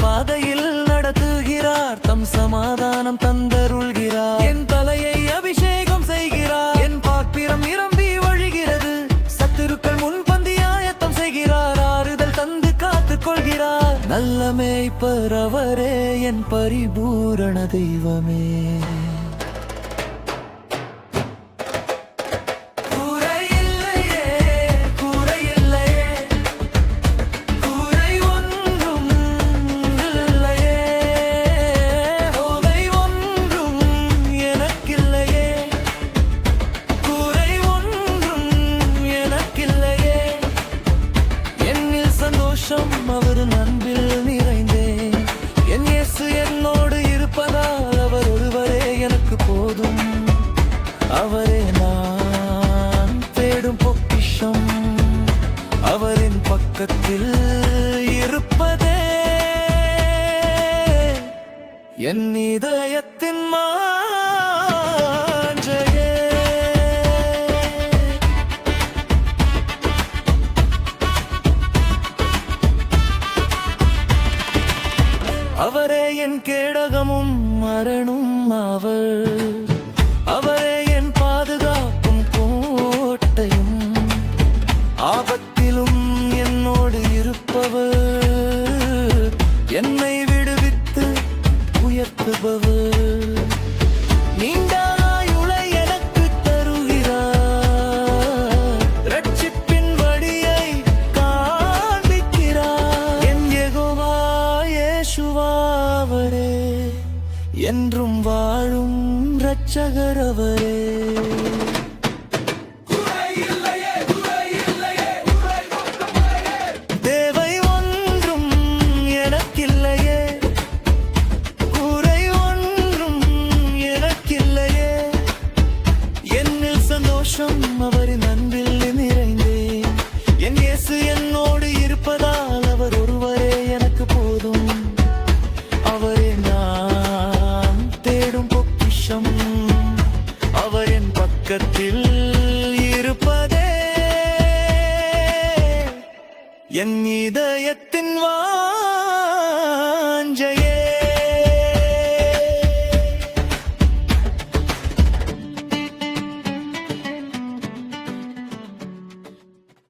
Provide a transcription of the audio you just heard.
பாதையில் நடத்துகிறார், தம் சமாதானம் தந்தருள்கிறார். என் தலையை அபிஷேகம் செய்கிறார், என் பாத்திரம் நிரம்பி வழிகிறது. சத்துருக்கள் முன்பந்தி ஆயத்தம் செய்கிறார், ஆறுதல் தந்து காத்துக் கொள்கிறார். நல்ல மேய்ப்பர் அவரே, என் பரிபூரண தெய்வமே. அவர் அன்பில் நிறைந்தேன், என் இயேசு என்னோடு இருப்பதால் அவர் ஒருவரே எனக்கு போதும். அவரே நான் தேடும் பொக்கிஷம், அவரின் பக்கத்தில் இருப்பதே என் இதயத்தின் மாஞ்சையே. அவரே என் கேடகமும் மரணும் அவர், அவரே என் பாதுகாப்பும் கோட்டையும். ஆபத்திலும் என்னோடு இருப்பவர், என்னை விடுவித்து உயர்த்துபவர். நீண்ட ஆயுளை எனக்கு தருகிறார், ரட்சிப்பின் வழியை காண்பிக்கிறார். என் யெகோவா யேசுவாவரே, என்றும் வாழும் இரட்சகர் அவரே. தேவை ஒன்றும் எனக்கில்லையே, குறை ஒன்றும் எனக்கில்லையே. என்னில் சந்தோஷம் அவரின் அன்பில் நிறைந்தேன், என் இயேசு என்னோடு இருப்பதால் அவர் ஒருவரே எனக்கு போதும். அவரே நான் தேடும் பொக்கிஷம், அவர் என் பக்கத்தில் இருப்பதே என் இதயத்தின்